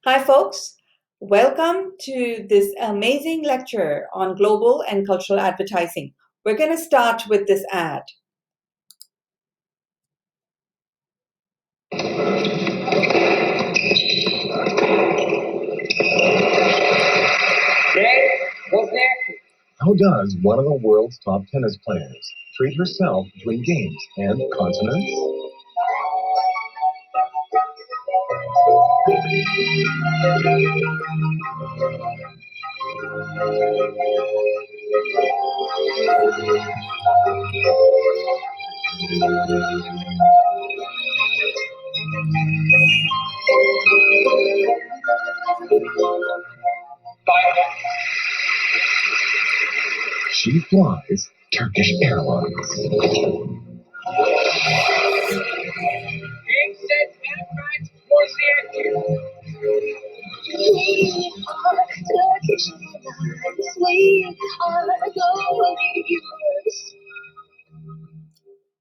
Hi, folks. Welcome to this amazing lecture on global and cultural advertising. We're going to start with this ad. How does one of the world's top tennis players treat herself between games and continents? She flies Turkish Airlines.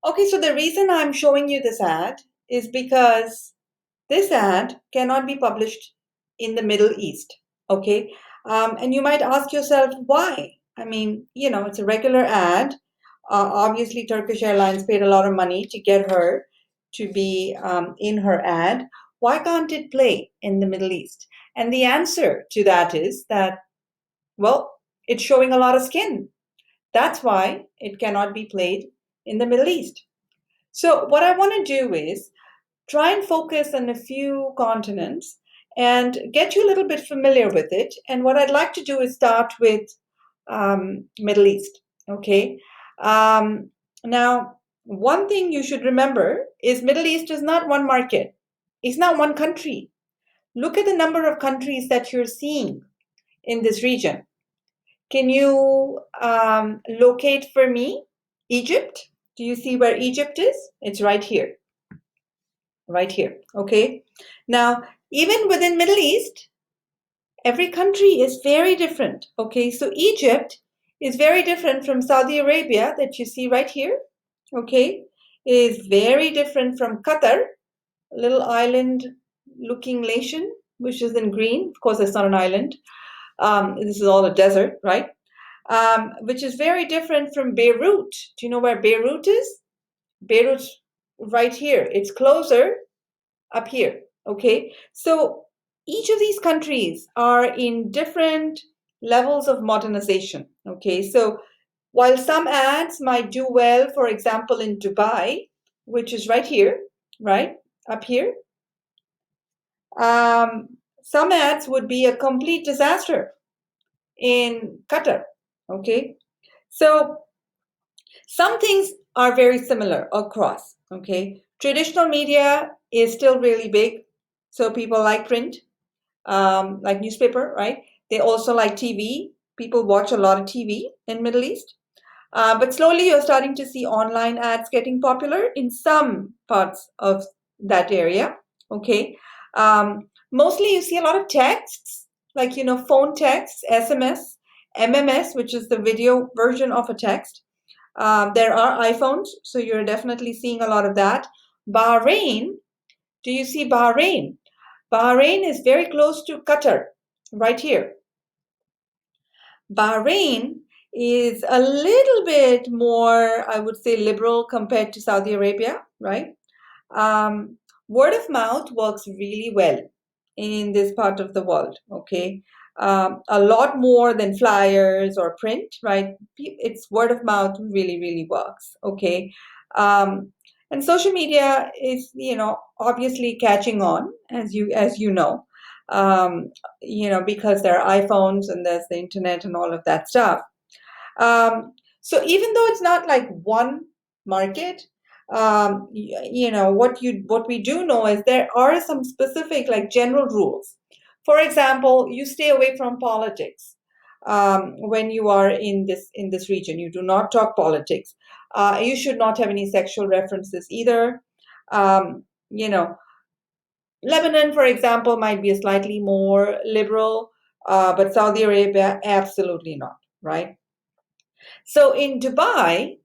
Okay, so the reason I'm showing you this ad is because this ad cannot be published in the Middle East. Okay, and you might ask yourself why. I mean, it's a regular ad. Obviously, Turkish Airlines paid a lot of money to get her to be in her ad. Why can't it play in the Middle East? And the answer to that is that, well, it's showing a lot of skin. That's why it cannot be played in the Middle East. So, what I want to do is try and focus on a few continents and get you a little bit familiar with it. And what I'd like to do is start with Middle East. Okay. Now, one thing you should remember is Middle East is not one market. It's not one country. Look at the number of countries that you're seeing in this region. Can you locate for me Egypt? Do you see where Egypt is? It's right here. Right here. Okay. Now, even within Middle East, every country is very different. Okay. So Egypt is very different from Saudi Arabia that you see right here. Okay. It is very different from Qatar, a little island looking nation, which is in green. Of course, it's not an island. This is all a desert, right? Which is very different from Beirut. Do you know where Beirut is? Beirut's right here. It's closer up here. Okay. So each of these countries are in different levels of modernization. Okay. So while some ads might do well, for example, in Dubai, which is right here, right up here, some ads would be a complete disaster in Qatar. Okay. So some things are very similar across. Okay. Traditional media is still really big. So people like print, like newspaper, right? They also like TV. People watch a lot of TV in Middle East. But slowly you're starting to see online ads getting popular in some parts of that area. Okay. Mostly you see a lot of texts, like, phone texts, SMS, MMS, which is the video version of a text. There are iPhones, so you're definitely seeing a lot of that. Bahrain, do you see Bahrain? Bahrain is very close to Qatar, right here. Bahrain is a little bit more, I would say, liberal compared to Saudi Arabia, right? Word of mouth works really well in this part of the world, okay? A lot more than flyers or print, right? It's word of mouth really, really works, okay? Um, and social media is, obviously catching on, as you know, um, because there are iPhones and there's the internet and all of that stuff. So even though it's not like one market, what we do know is there are some specific like general rules. For example, you stay away from politics when you are in this region. You do not talk politics. You should not have any sexual references either. Um, you know, Lebanon, for example, might be a slightly more liberal, but Saudi Arabia, absolutely not, right? So in Dubai,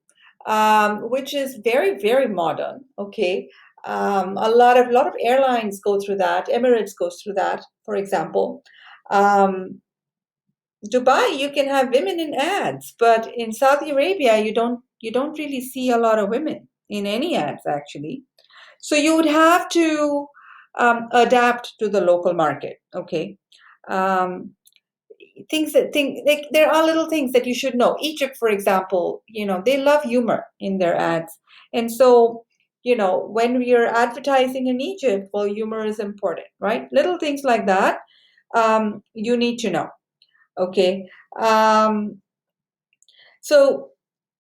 which is very, very modern, okay, A lot of airlines go through that. Emirates goes through that, for example. Um, Dubai, you can have women in ads, but in Saudi Arabia, you don't really see a lot of women in any ads actually. So you would have to adapt to the local market. Okay. Um, there are little things that you should know. Egypt, for example, they love humor in their ads, and so when we are advertising in Egypt, well, humor is important, right? Little things like that, you need to know. Okay. um, so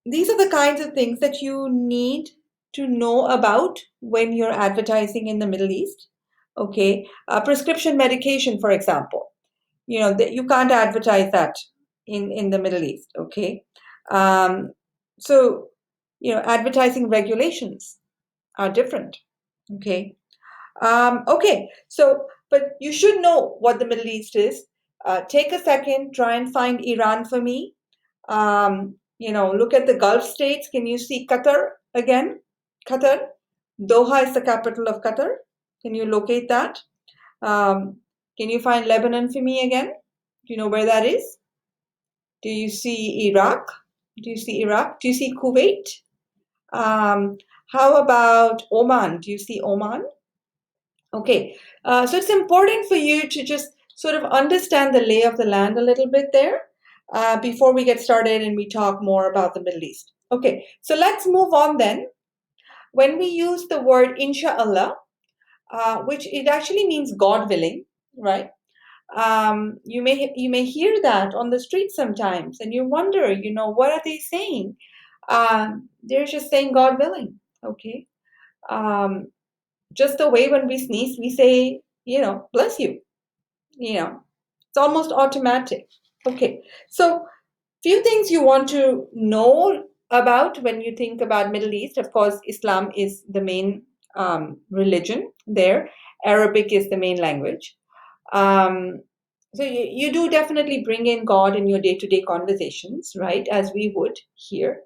these are the kinds of things that you need to know about when you're advertising in the Middle East. Okay. Prescription medication, for example, that you can't advertise that in the Middle East. Okay. Um, so advertising regulations are different. Okay. Okay, so but you should know what the Middle East is. Take a second, try and find Iran for me. Look at the Gulf states. Can you see Qatar again? Qatar. Doha is the capital of Qatar. Can you locate that? Um, can you find Lebanon for me again? Do you know where that is? Do you see Iraq? Do you see Iraq? Do you see Kuwait? Um, how about Oman? Do you see Oman? Okay, so it's important for you to just sort of understand the lay of the land a little bit there before we get started and we talk more about the Middle East. Okay, so let's move on then. When we use the word inshallah, which it actually means God willing, right? You may hear that on the street sometimes, and you wonder, what are they saying? They're just saying God willing. Okay. Um, just the way when we sneeze, we say, bless you. It's almost automatic. Okay, so few things you want to know about when you think about Middle East. Of course, Islam is the main religion there. Arabic is the main language. Um, so you do definitely bring in God in your day-to-day conversations, right? As we would here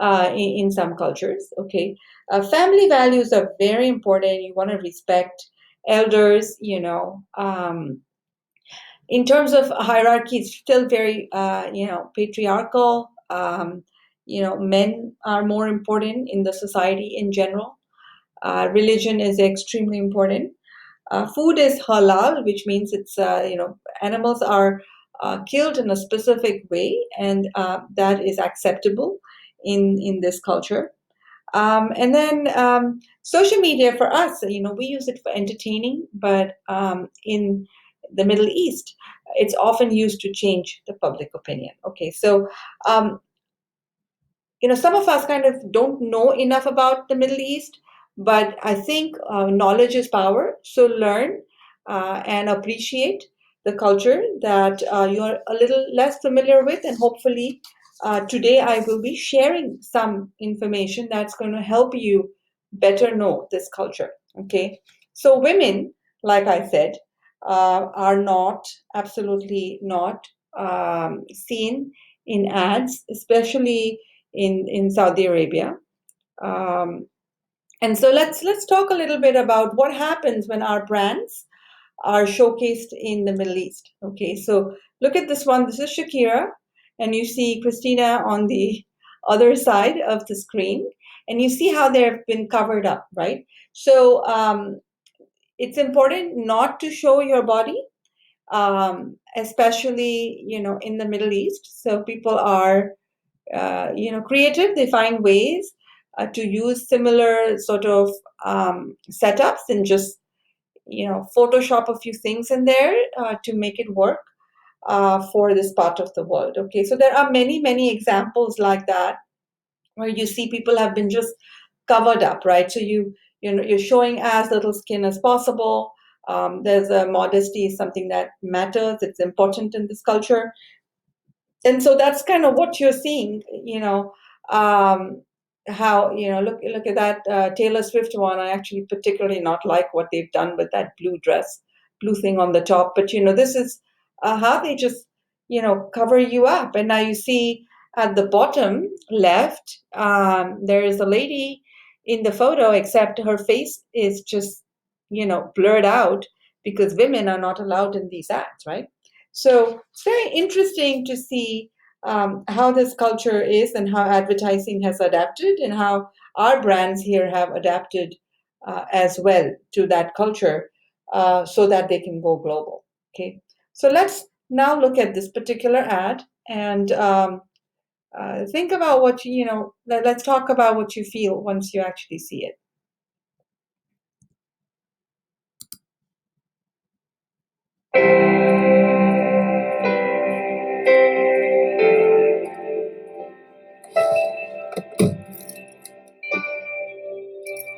in some cultures. Okay, family values are very important. You want to respect elders. In terms of hierarchy, it's still very patriarchal. Men are more important in the society in general. Religion is extremely important. Food is halal, which means it's animals are killed in a specific way, and that is acceptable in this culture. And then social media for us, we use it for entertaining, but in the Middle East, it's often used to change the public opinion. Okay, so um, some of us kind of don't know enough about the Middle East, but I think knowledge is power. So learn and appreciate the culture that you're a little less familiar with, and hopefully today I will be sharing some information that's going to help you better know this culture. Okay, so women, like I said, are not absolutely not seen in ads, especially in Saudi Arabia. Um, and so let's talk a little bit about what happens when our brands are showcased in the Middle East. Okay, so look at this one. This is Shakira, and you see Christina on the other side of the screen, and you see how they've been covered up, right? So it's important not to show your body, especially in the Middle East. So people are creative. They find ways to use similar sort of setups and just Photoshop a few things in there to make it work for this part of the world. Okay, so there are many examples like that where you see people have been just covered up, right? So you're showing as little skin as possible. There's a modesty is something that matters. It's important in this culture, and so that's kind of what you're seeing. Um, how look at that Taylor Swift one. I actually particularly not like what they've done with that blue thing on the top. But this is how they just cover you up. And now you see at the bottom left, there is a lady in the photo, except her face is just, blurred out because women are not allowed in these ads, right? So it's very interesting to see how this culture is and how advertising has adapted and how our brands here have adapted as well to that culture so that they can go global. Okay, so let's now look at this particular ad and think about what let's talk about what you feel once you actually see it.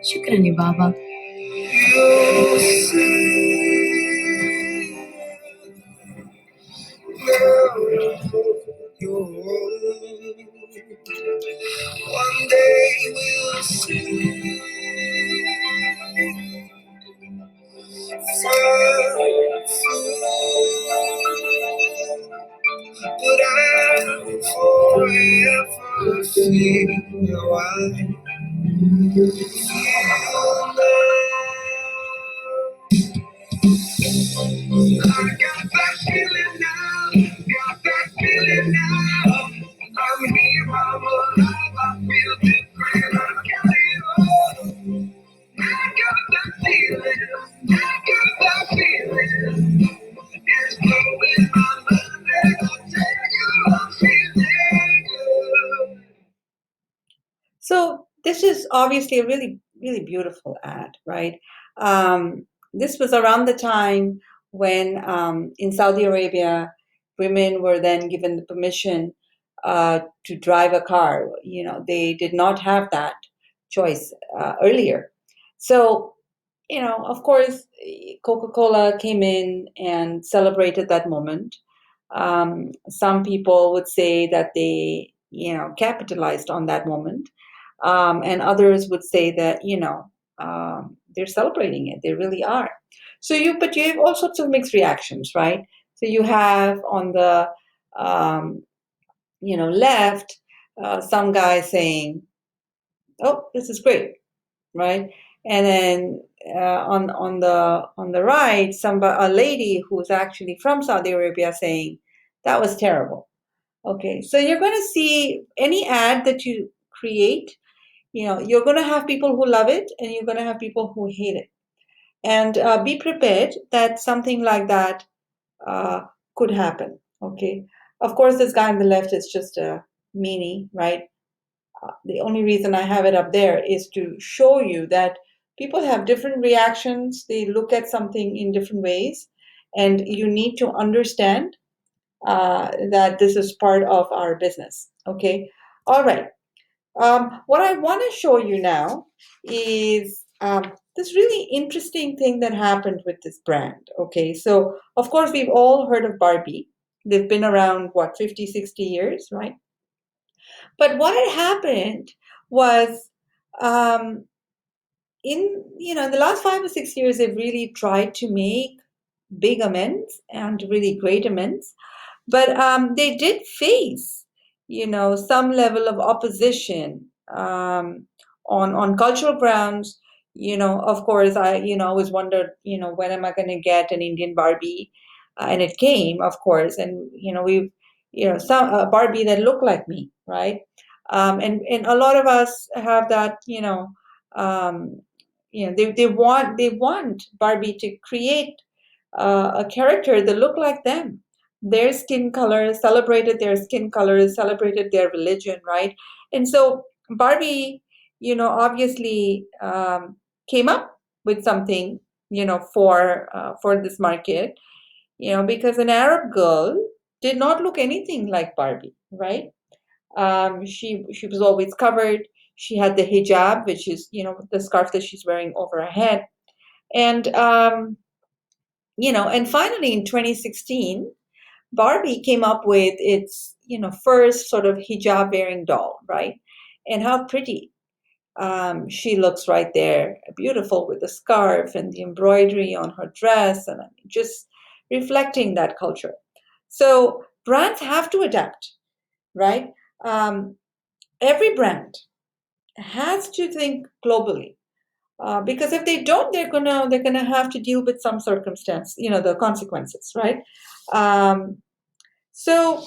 شكرا يا بابا. One day we'll see. But I'll forever feel I got that feeling now, got that feeling now. I'm here, I'm alive, I feel different, I got it all. I got that feeling, I got that feeling. It's blowing my mind, and I'll tell you I'm feeling good. So this is obviously a really, really beautiful ad, right? This was around the time when in Saudi Arabia, women were then given the permission to drive a car. They did not have that choice earlier. So, of course, Coca-Cola came in and celebrated that moment. Some people would say that they, capitalized on that moment. And others would say that, they're celebrating it. They really are. But you have all sorts of mixed reactions, right? So you have on the, um, left, some guy saying, "Oh, this is great," right? And then on the right, a lady who's actually from Saudi Arabia saying, "That was terrible." Okay, so you're going to see any ad that you create, you're going to have people who love it and you're going to have people who hate it. And be prepared that something like that uh, could happen. Okay, of course, this guy on the left is just a meanie, right? The only reason I have it up there is to show you that people have different reactions. They look at something in different ways, and you need to understand that this is part of our business. Okay, all right. What I want to show you now is this really interesting thing that happened with this brand. Okay, so of course, we've all heard of Barbie. They've been around, what, 50, 60 years, right? But what had happened was um, in the last 5 or 6 years, they've really tried to make big amends and really great amends. But they did face, some level of opposition on cultural grounds. Of course, I always wondered, when am I going to get an Indian Barbie? And it came, of course, and we've, some Barbie that looked like me, right? And a lot of us have that, um, they want Barbie to create a character that look like them. Their skin color celebrated their skin colors, celebrated their religion, right? And so Barbie, obviously came up with something, for this market, because an Arab girl did not look anything like Barbie, right? She was always covered. She had the hijab, which is the scarf that she's wearing over her head, and and finally in 2016, Barbie came up with its, first sort of hijab wearing doll, right? And how pretty she looks right there, beautiful with the scarf and the embroidery on her dress, and just reflecting that culture. So brands have to adapt, right? Um, every brand has to think globally. Because if they don't, they're gonna have to deal with some circumstance, the consequences, right? Um, so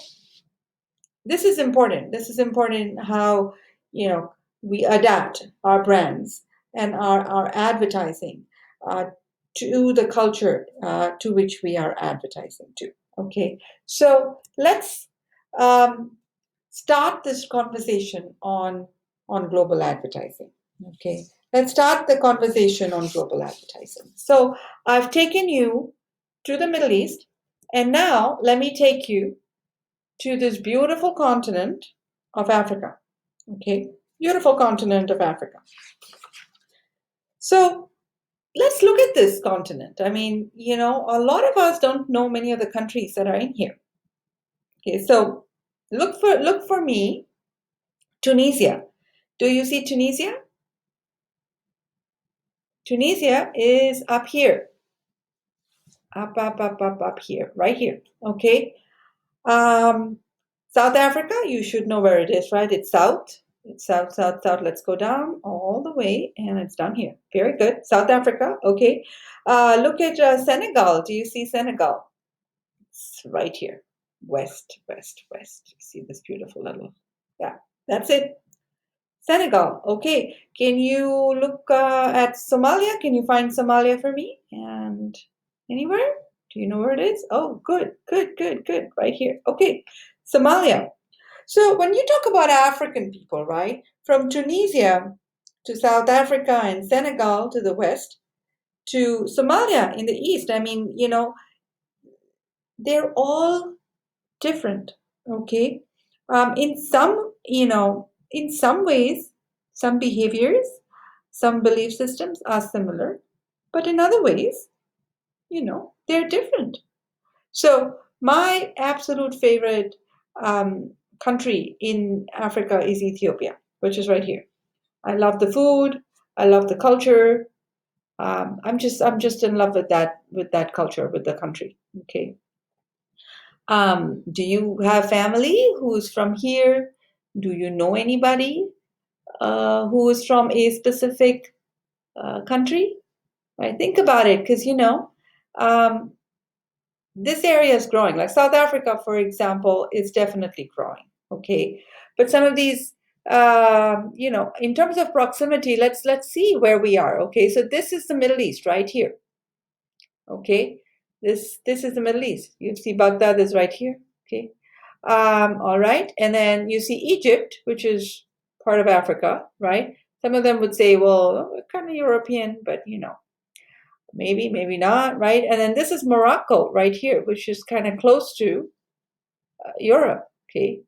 this is important. This is important how you know we adapt our brands and our advertising uh, to the culture to which we are advertising to. Okay, so let's um, start this conversation on global advertising. Okay, let's start the conversation on global advertising. So I've taken you to the Middle East, and now let me take you to this beautiful continent of Africa. Okay, beautiful continent of Africa. So let's look at this continent. I mean, a lot of us don't know many of the countries that are in here. Okay, so look for me, Tunisia. Do you see Tunisia? Tunisia is up here, up here, right here. Okay. Um, South Africa, you should know where it is, right? It's south. It's south, south, south. Let's go down all the way, and it's down here. Very good. South Africa, okay. Look at Senegal. Do you see Senegal? It's right here. West, west, west. You see this beautiful little, yeah, that's it. Senegal. Okay. Can you look at Somalia? Can you find Somalia for me? And anywhere? Do you know where it is? Oh, good, good, good, good. Right here. Okay. Somalia. So when you talk about African people, right, from Tunisia to South Africa and Senegal to the west to Somalia in the east, I mean, they're all different. Okay. In some ways, some behaviors, some belief systems are similar, but in other ways, they're different. So my absolute favorite country in Africa is Ethiopia, which is right here. I love the food. I love the culture. I'm just in love with that culture, with the country. Okay. Do you have family who's from here? Do you know anybody who is from a specific country? Right? Think about it, because um, this area is growing. Like South Africa, for example, is definitely growing. Okay, but some of these, in terms of proximity, let's see where we are. Okay, so this is the Middle East right here. Okay, this is the Middle East. You see Baghdad is right here. Okay, all right, and then you see Egypt, which is part of Africa, right? Some of them would say, well, we're kind of European, but maybe, maybe not, right? And then this is Morocco right here, which is kind of close to Europe. Okay,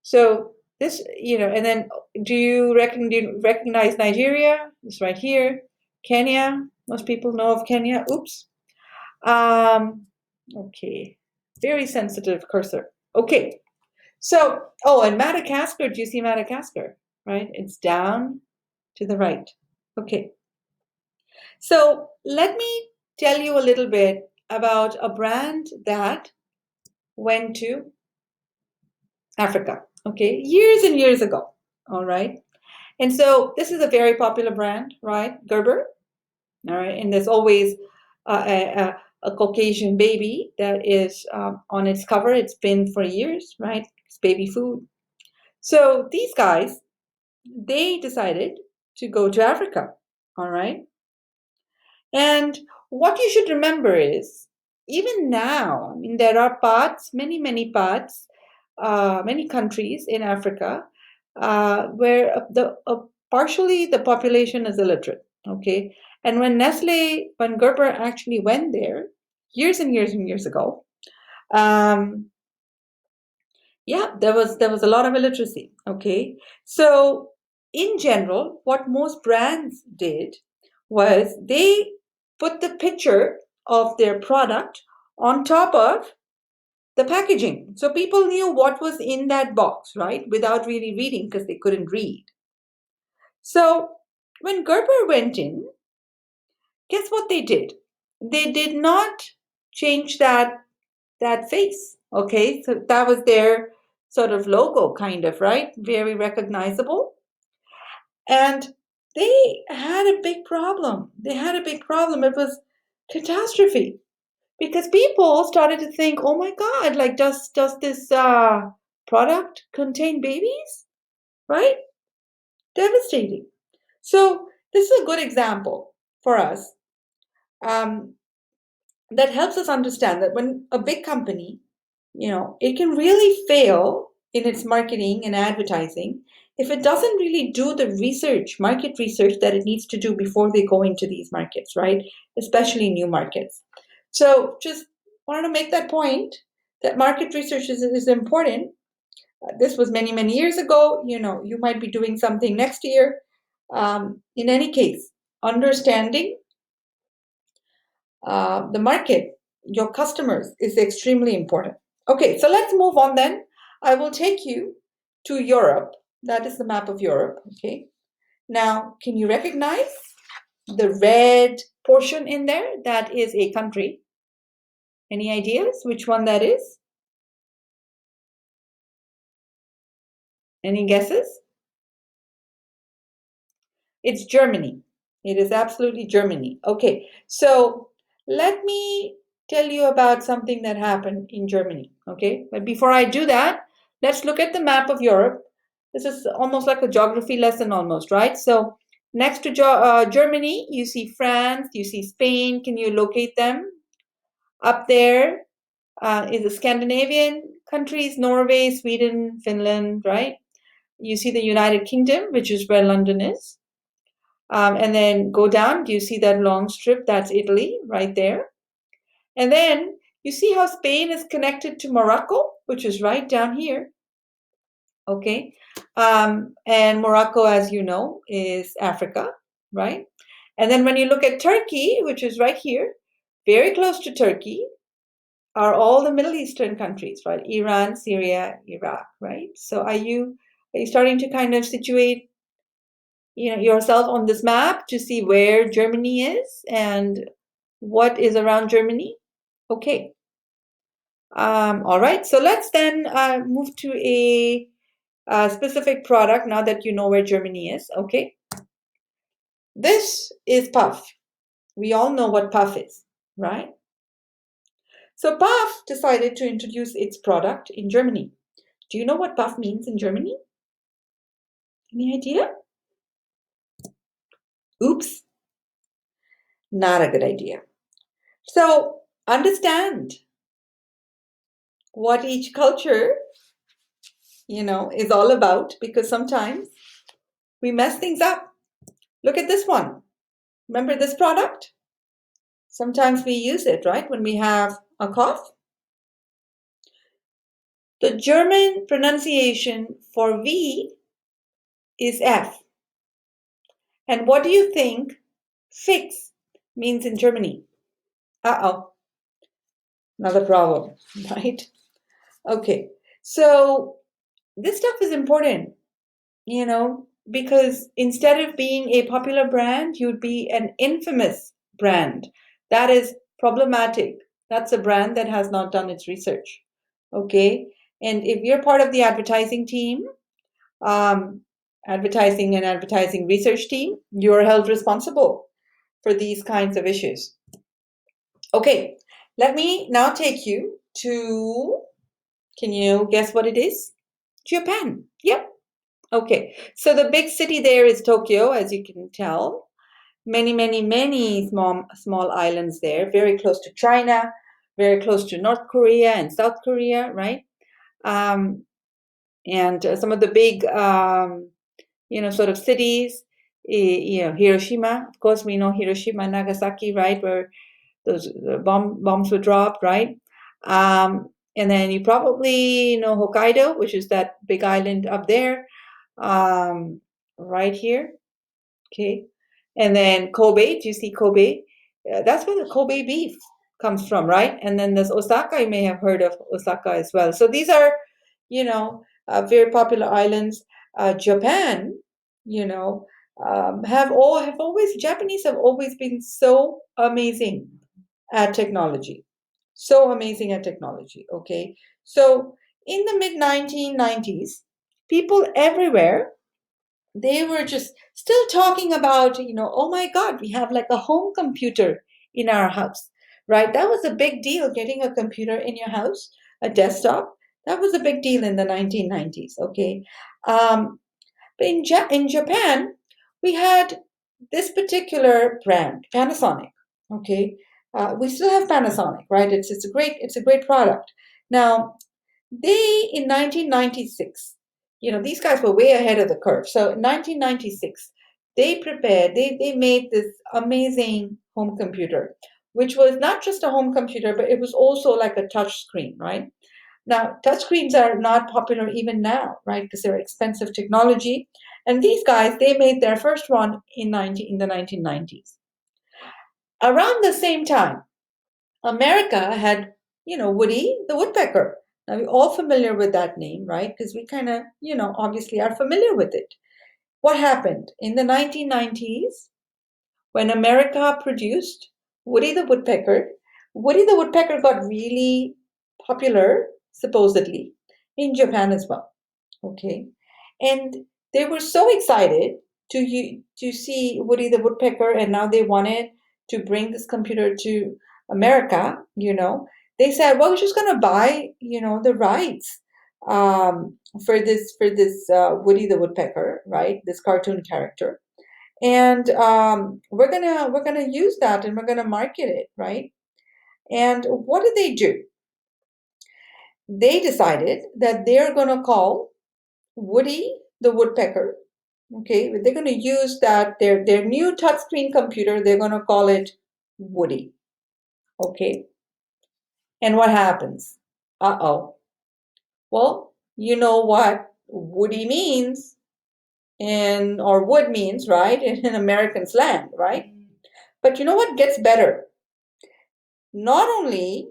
so this, and then do you recognize Nigeria? It's right here. Kenya, most people know of Kenya. Oops. Um, okay, very sensitive cursor. Okay, so, oh, and Madagascar, do you see Madagascar? Right, it's down to the right. Okay, so let me tell you a little bit about a brand that went to Africa, okay, years and years ago. All right, and so this is a very popular brand, right? Gerber. All right, and there's always a Caucasian baby that is on its cover. It's been for years, right? It's baby food. So these guys, they decided to go to Africa. All right, and what you should remember is, even now, I mean, there are parts, many, many parts, many countries in Africa where partially the population is illiterate. Okay, and when Gerber actually went there years and years and years ago, um, yeah, there was a lot of illiteracy. Okay, so in general, what most brands did was they put the picture of their product on top of the packaging, so people knew what was in that box, right, without really reading because they couldn't read. So when Gerber went in, guess what they did? They did not change that face. Okay, so that was their sort of logo, kind of, right? Very recognizable. And they had a big problem. It was catastrophe because people started to think, "Oh my God, like does this product contain babies?" Right? Devastating. So this is a good example for us um, that helps us understand that when a big company, it can really fail in its marketing and advertising if it doesn't really do the market research that it needs to do before they go into these markets, right? Especially new markets. So just wanted to make that point that market research is important. This was many, many years ago. You might be doing something next year. In any case, understanding the market, your customers, is extremely important. Okay, so let's move on then. I will take you to Europe. That is the map of Europe. Okay. Now, can you recognize the red portion in there? That is a country. Any ideas which one that is? Any guesses? It's Germany. It is absolutely Germany. Okay, so let me tell you about something that happened in Germany. Okay, but before I do that, let's look at the map of Europe. This is almost like a geography lesson, almost, right? So next to Germany, you see France, you see Spain. Can you locate them? Up there is the Scandinavian countries, Norway, Sweden, Finland, right? You see the United Kingdom, which is where London is. And then go down. Do you see that long strip? That's Italy right there. And then you see how Spain is connected to Morocco, which is right down here. Okay. And Morocco, as you know, is Africa, right? And then when you look at Turkey, which is right here, very close to Turkey, are all the Middle Eastern countries, right? Iran, Syria, Iraq, right? So are you starting to kind of situate yourself on this map to see where Germany is and what is around Germany? Okay. All right. So let's then move to a specific product now that you know where Germany is. Okay. This is Puff. We all know what Puff is, right? So Puff decided to introduce its product in Germany. Do you know what Puff means in Germany? Any idea? Oops, not a good idea. So understand what each culture, is all about, because sometimes we mess things up. Look at this one. Remember this product? Sometimes we use it, right, when we have a cough. The German pronunciation for V is F. And what do you think fix means in Germany? Uh-oh, another problem, right? Okay, so this stuff is important, because instead of being a popular brand, you'd be an infamous brand. That is problematic. That's a brand that has not done its research. Okay, and if you're part of the advertising team, advertising and advertising research team, you're held responsible for these kinds of issues. Okay, let me now take you to, can you guess what it is? Japan. Yep. Okay, so the big city there is Tokyo, as you can tell. Many, many, many small islands there, very close to China, very close to North Korea and South Korea, right? And some of the big, sort of cities, Hiroshima. Of course, we know Hiroshima, Nagasaki, right, where those bombs were dropped, right? And then you probably know Hokkaido, which is that big island up there, right here. Okay. And then Kobe, do you see Kobe? That's where the Kobe beef comes from, right? And then there's Osaka, you may have heard of Osaka as well. So these are, very popular islands. Japan, Japanese have always been so amazing at technology. So amazing at technology, okay? So in the mid 1990s, people everywhere they were just still talking about, oh my God, we have like a home computer in our house, right? That was a big deal, getting a computer in your house, a desktop. That was a big deal in the 1990s, okay? Um, but in Japan, we had this particular brand, Panasonic, okay? We still have Panasonic, right? It's a great product. Now, they, in 1996, these guys were way ahead of the curve. So in 1996, they made this amazing home computer, which was not just a home computer, but it was also like a touch screen, right? Now, touchscreens are not popular even now, right? Because they're expensive technology. And these guys, they made their first one in the 1990s. Around the same time, America had, Woody the Woodpecker. Now, we're all familiar with that name, right? Because we kind of, obviously are familiar with it. What happened? In the 1990s, when America produced Woody the Woodpecker got really popular, supposedly, in Japan as well. Okay. And they were so excited to see Woody the Woodpecker, and now they wanted to bring this computer to America, They said, well, we're just gonna buy, the rights for this Woody the Woodpecker, right? This cartoon character. And we're gonna use that and we're gonna market it, right? And what did they do? They decided that they're gonna call Woody the Woodpecker. Okay, they're going to use that their new touchscreen computer. They're going to call it Woody. Okay, and what happens? Uh-oh. Well, you know what Woody means, or wood means, right? In American slang, right? But you know what gets better? Not only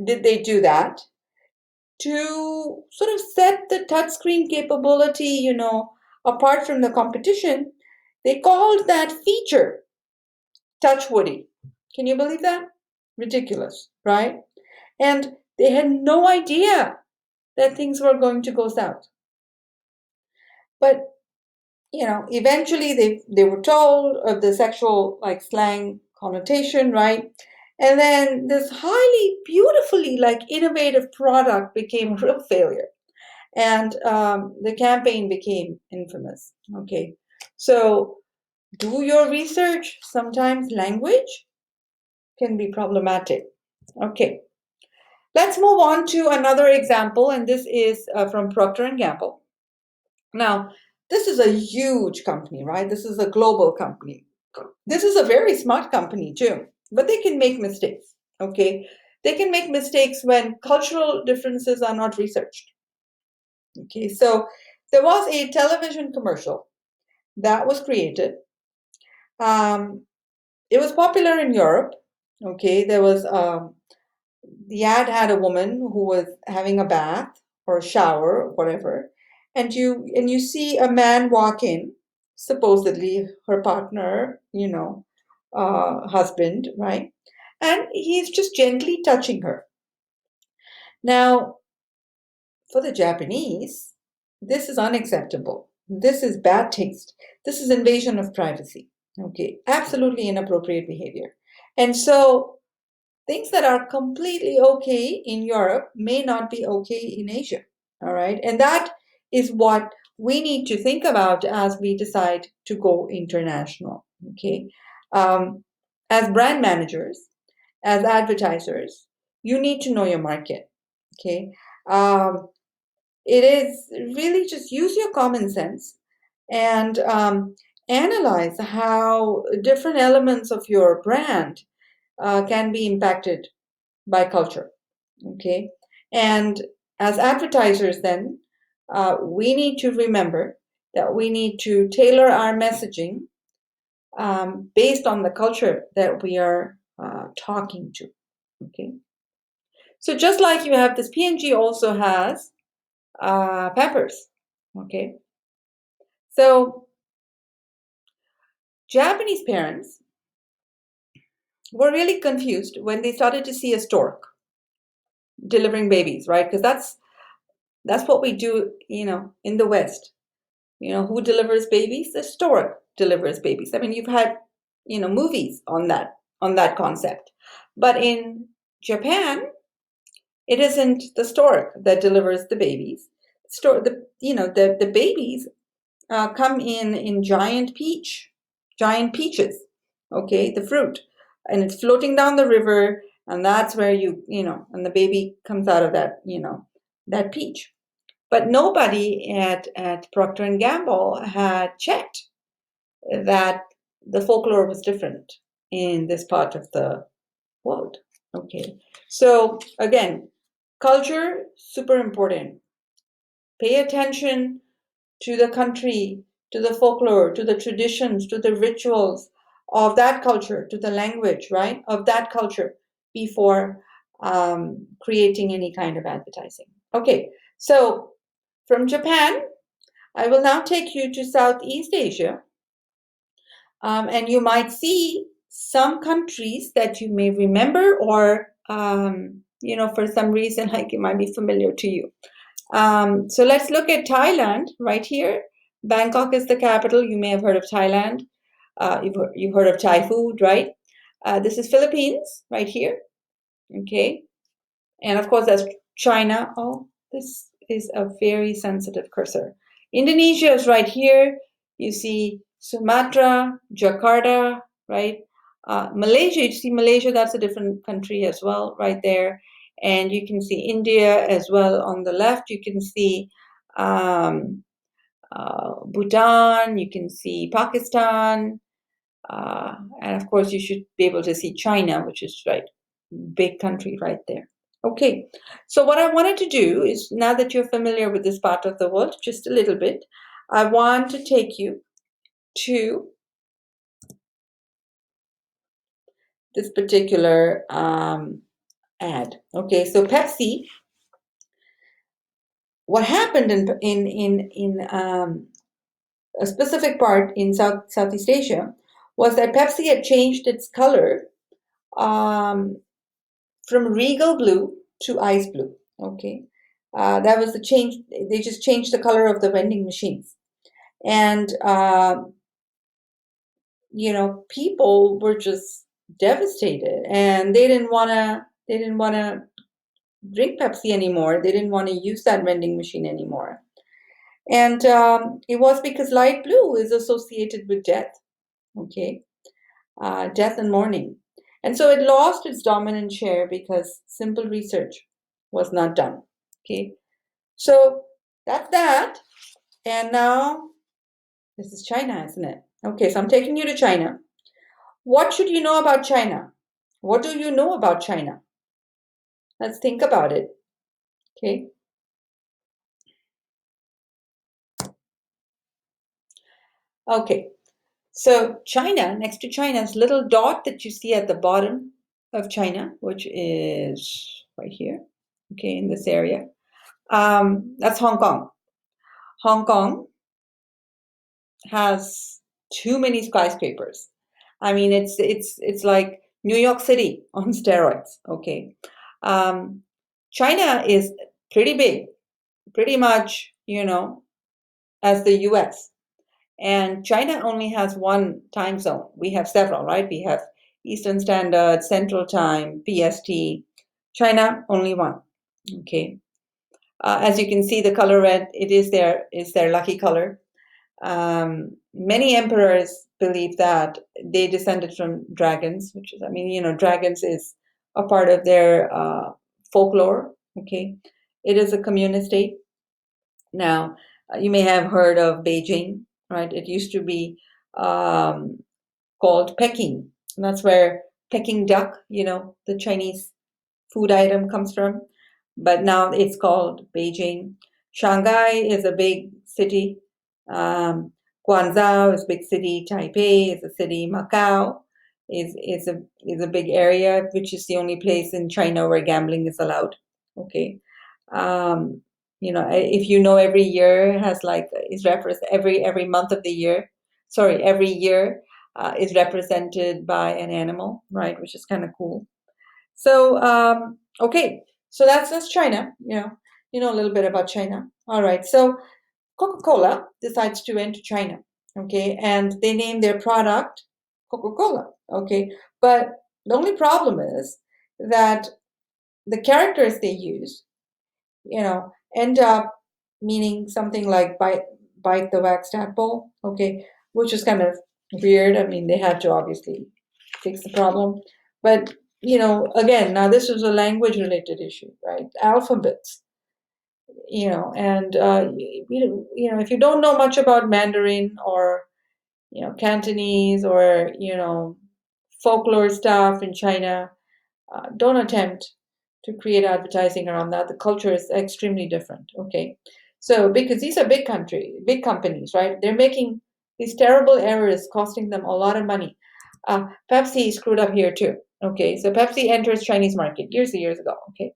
did they do that to sort of set the touchscreen capability, apart from the competition, they called that feature Touch Woody. Can you believe that? Ridiculous, right? And they had no idea that things were going to go south. But eventually they were told of the sexual like slang connotation, right? And then this highly beautifully like innovative product became a real failure, and the campaign became infamous. Okay, so do your research. Sometimes language can be problematic. Okay, let's move on to another example, and this is from Procter and Gamble. Now, this is a huge company, right? This is a global company. This is a very smart company too, but they can make mistakes. Okay, they can make mistakes when cultural differences are not researched. Okay, so there was a television commercial that was created. Um, it was popular in Europe. Okay, the ad had a woman who was having a bath or a shower or whatever, and you see a man walk in, supposedly her partner, husband, right? And he's just gently touching her. Now, for the Japanese, this is unacceptable. This is bad taste. This is invasion of privacy. Okay, absolutely inappropriate behavior. And so things that are completely okay in Europe may not be okay in Asia. All right. And that is what we need to think about as we decide to go international. Okay. Um, as brand managers, as advertisers, you need to know your market. Okay. It is really just use your common sense and analyze how different elements of your brand can be impacted by culture. Okay. And as advertisers, then we need to remember that we need to tailor our messaging based on the culture that we are talking to. Okay. So just like you have this, P&G also has Pampers. Okay. So Japanese parents were really confused when they started to see a stork delivering babies, right? Because that's what we do, in the West. Who delivers babies? The stork delivers babies. I mean, you've had, movies on that concept. But in Japan, it isn't the stork that delivers the babies. The babies come in giant peaches, okay, the fruit, and it's floating down the river, and that's where and the baby comes out of that peach. But nobody at Procter and Gamble had checked that the folklore was different in this part of the world. Okay, so again, culture, super important. Pay attention to the country, to the folklore, to the traditions, to the rituals of that culture, to the language, right, of that culture before creating any kind of advertising. Okay, so from Japan, I will now take you to Southeast Asia, and you might see some countries that you may remember, or for some reason, like it might be familiar to you. So let's look at Thailand right here. Bangkok is the capital. You may have heard of Thailand. You've heard of Thai food, right? This is Philippines right here. Okay. And of course, that's China. Oh, this is a very sensitive cursor. Indonesia is right here. You see Sumatra, Jakarta, right? Malaysia, you see Malaysia, that's a different country as well, right there. And you can see India as well on the left. You can see Bhutan, you can see Pakistan, and of course you should be able to see China, which is right, big country right there. Okay, so what I wanted to do is, now that you're familiar with this part of the world, just a little bit, I want to take you to this particular ad. Okay, so Pepsi, what happened in a specific part in Southeast Asia was that Pepsi had changed its color from regal blue to ice blue. Okay, that was the change. They just changed the color of the vending machines, and people were just devastated, and they didn't want to drink Pepsi anymore. They didn't want to use that vending machine anymore. And it was because light blue is associated with death, okay, death and mourning. And so it lost its dominant share because simple research was not done, okay. So that's that. And now this is China, isn't it? Okay, so I'm taking you to China. What should you know about China? What do you know about China? Let's think about it, okay. Okay, so China, next to China's little dot that you see at the bottom of China, which is right here, okay, in this area, that's Hong Kong. Hong Kong has too many skyscrapers. I mean, it's like New York City on steroids, okay. China is pretty big, pretty much, as the US. And China only has one time zone. We have several, right? We have Eastern Standard, Central Time, PST. China, only one. Okay. As you can see, the color red, it is their lucky color. Many emperors believe that they descended from dragons, which is, I mean, dragons is a part of their folklore. Okay. It is a communist state. Now, you may have heard of Beijing, right? It used to be called Peking. And that's where Peking duck, the Chinese food item comes from. But now it's called Beijing. Shanghai is a big city. Guangzhou is a big city. Taipei is a city. Macau is a big area, which is the only place in China where gambling is allowed. Okay. If every year has every month of the year, sorry, every year is represented by an animal, right, which is kind of cool. So okay, so that's China. You know a little bit about China. All right, so Coca-Cola decides to enter China, okay, and they name their product Coca-Cola, okay, but the only problem is that the characters they use, end up meaning something like bite the wax tadpole, okay, which is kind of weird. I mean, they had to obviously fix the problem, but again, now this is a language related issue, right? Alphabets, and if you don't know much about Mandarin or Cantonese or folklore stuff in China, don't attempt to create advertising around that. The culture is extremely different. Okay, so because these are big companies, right? They're making these terrible errors, costing them a lot of money. Pepsi screwed up here too. Okay, so Pepsi enters Chinese market years and years ago. Okay,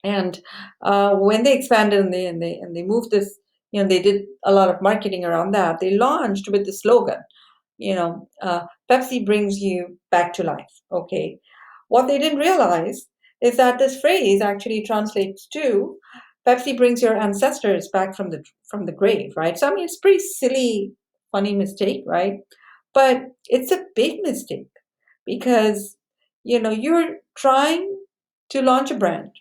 and when they expanded and they moved this, they did a lot of marketing around that. They launched with the slogan, Pepsi brings you back to life. Okay, what they didn't realize is that this phrase actually translates to Pepsi brings your ancestors back from the grave, right? So I mean, it's pretty silly, funny mistake, right? But it's a big mistake because you're trying to launch a brand,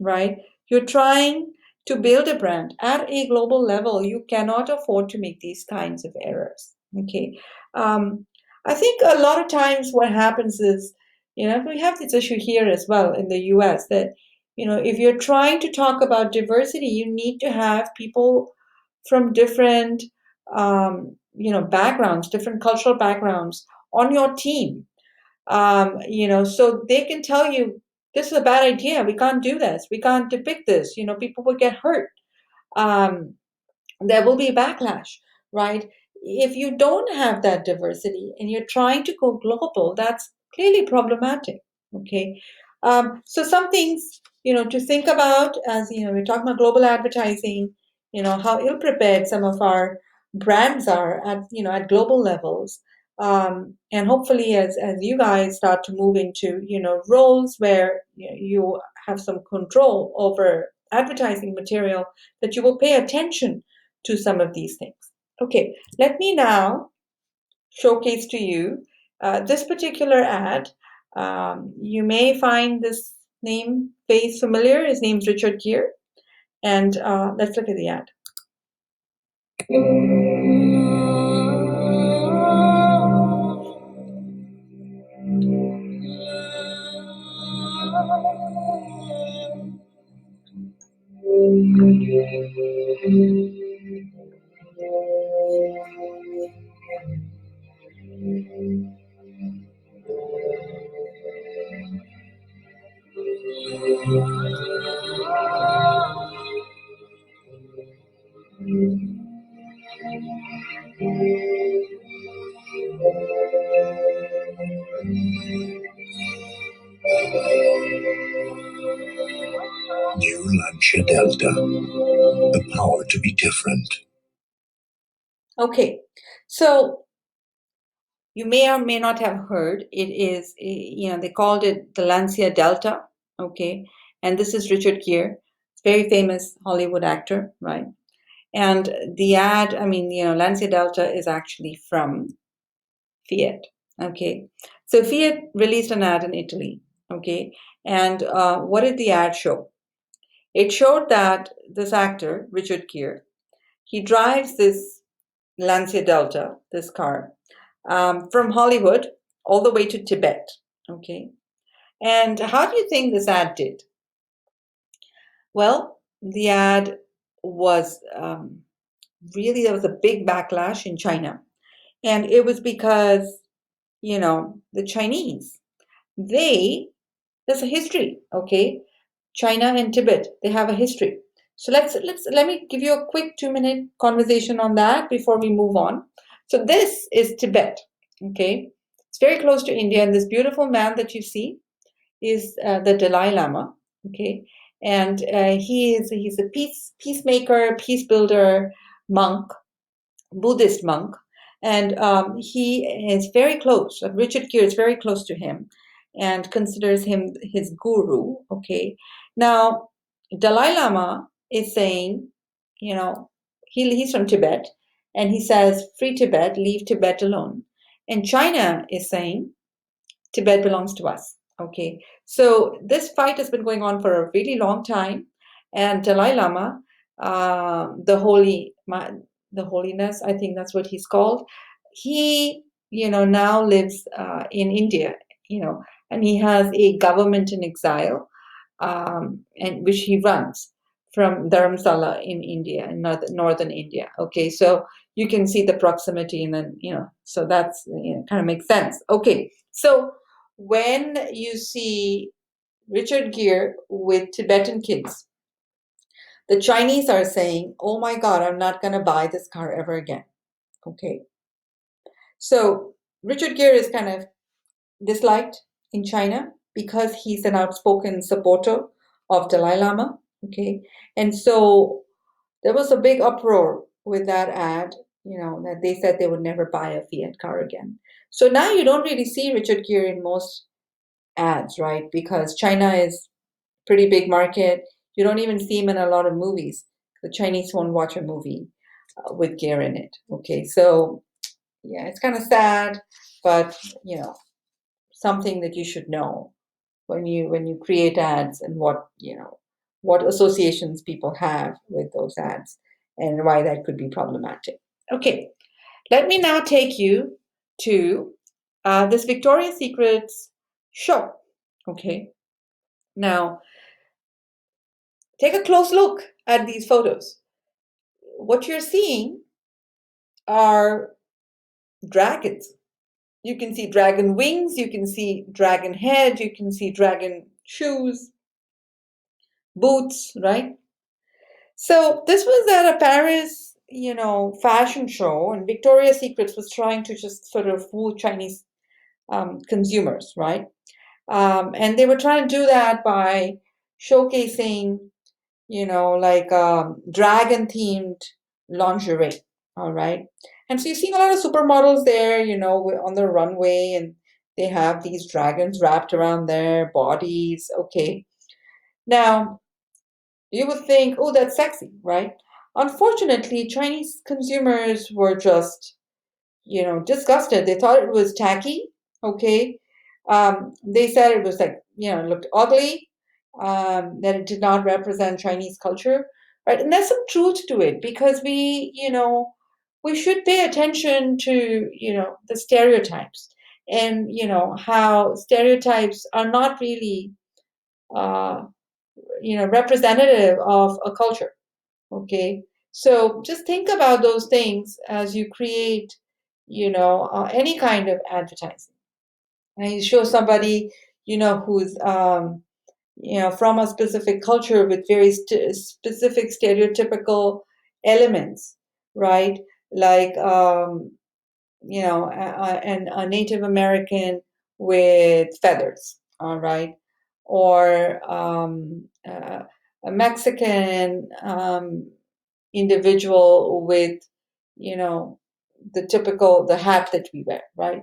right? You're trying to build a brand at a global level. You cannot afford to make these kinds of errors. Okay. Um, I think a lot of times what happens is, we have this issue here as well in the US that, if you're trying to talk about diversity, you need to have people from different, backgrounds, different cultural backgrounds on your team, so they can tell you this is a bad idea. We can't do this. We can't depict this. People will get hurt. Um, there will be a backlash, right? If you don't have that diversity and you're trying to go global, that's clearly problematic. Okay. So some things, to think about as, we're talking about global advertising, how ill prepared some of our brands are at global levels. And hopefully as you guys start to move into, roles where you have some control over advertising material, that you will pay attention to some of these things. Okay, let me now showcase to you this particular ad. You may find this face familiar. His name's Richard Gere. And let's look at the ad. New Lancia Delta, the power to be different. Okay, so you may or may not have heard, it is, they called it the Lancia Delta, okay? And this is Richard Gere, very famous Hollywood actor, right? And the ad, I mean, Lancia Delta is actually from Fiat, okay? So Fiat released an ad in Italy, okay? And what did the ad show? It showed that this actor, Richard Gere, he drives this Lancia Delta, this car, from Hollywood all the way to Tibet. Okay. And how do you think this ad did? Well, the ad was really, there was a big backlash in China. And it was because, the Chinese, there's a history, okay? China and Tibet, they have a history. So let me give you a quick 2-minute conversation on that before we move on. So this is Tibet, okay? It's very close to India, and this beautiful man that you see is the Dalai Lama, okay? And he's a peacemaker, peace builder, monk, Buddhist monk, and he is very close. Richard Gere is very close to him, and considers him his guru. Okay, now Dalai Lama is saying, he's from Tibet, and he says, "Free Tibet, leave Tibet alone." And China is saying, Tibet belongs to us. Okay, so this fight has been going on for a really long time, and Dalai Lama, the holiness, I think that's what he's called. He, now lives in India, and he has a government in exile, and which he runs from Dharamsala in India, in northern India. Okay, so you can see the proximity, and then so that's kind of makes sense. Okay, so when you see Richard Gere with Tibetan kids, the Chinese are saying, "Oh my God, I'm not going to buy this car ever again." Okay, so Richard Gere is kind of disliked in China because he's an outspoken supporter of Dalai Lama. Okay, and so there was a big uproar with that ad, that they said they would never buy a Fiat car again. So now you don't really see Richard Gere in most ads, right? Because China is a pretty big market. You don't even see him in a lot of movies. The Chinese won't watch a movie with Gere in it. Okay, so yeah, it's kind of sad, but something that you should know when you create ads, and what associations people have with those ads, and why that could be problematic. Okay, let me now take you to this Victoria's Secret's show. Okay, now take a close look at these photos. What you're seeing are dragons. You can see dragon wings, you can see dragon head, you can see dragon shoes, boots, right? So this was at a Paris, fashion show, and Victoria's Secret was trying to just sort of fool Chinese consumers, right? And they were trying to do that by showcasing, like dragon-themed lingerie, all right? And so you're seeing a lot of supermodels there, on the runway, and they have these dragons wrapped around their bodies. Okay. Now, you would think, oh, that's sexy, right? Unfortunately, Chinese consumers were just, disgusted. They thought it was tacky, okay? They said it was like, it looked ugly, that it did not represent Chinese culture, right? And there's some truth to it, because we should pay attention to, the stereotypes, and, how stereotypes are not really, uh, representative of a culture. Okay, so just think about those things as you create, any kind of advertising. And you show somebody, who's, from a specific culture with very specific stereotypical elements, right? Like, a Native American with feathers, all right, or a Mexican individual with, you know, the hat that we wear, right?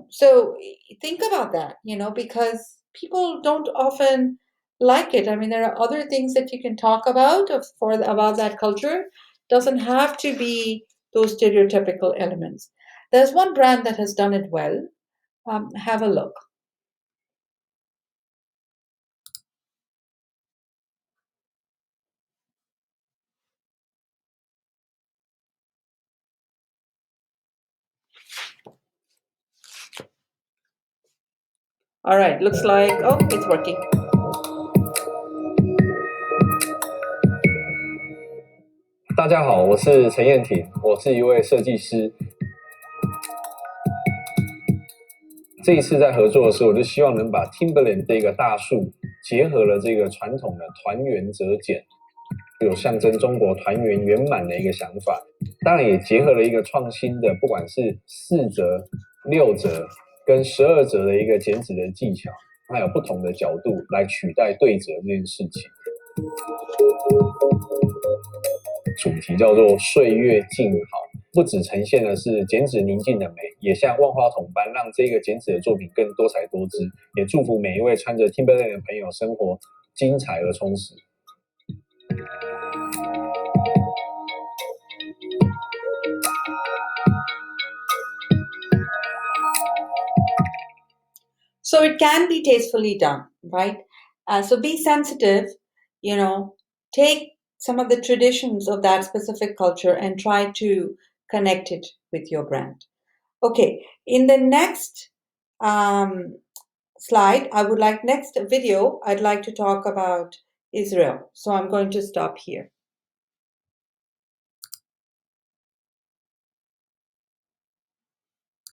So think about that, because people don't often like it. I mean, there are other things that you can talk about about that culture. Doesn't have to be those stereotypical elements. There's one brand that has done it well. Have a look. All right, looks like, oh, it's working.大家好，我是陈燕婷，我是一位设计师。这一次在合作的时候，我就希望能把 Timberland 这个大树结合了这个传统的团圆折剪，有象征中国团圆圆满的一个想法。当然也结合了一个创新的，不管是4折、6折跟12折的一个剪纸的技巧，还有不同的角度来取代对折这件事情。主题叫做岁月静好，不只呈现的是剪纸宁静的美，也像万花筒般让这个剪纸的作品更多彩多姿，也祝福每一位穿着 Timberland 的朋友生活精彩而充实。So it can be tastefully done, right? So be sensitive, take some of the traditions of that specific culture and try to connect it with your brand. Okay, in the next slide, next video, I'd like to talk about Israel. So I'm going to stop here.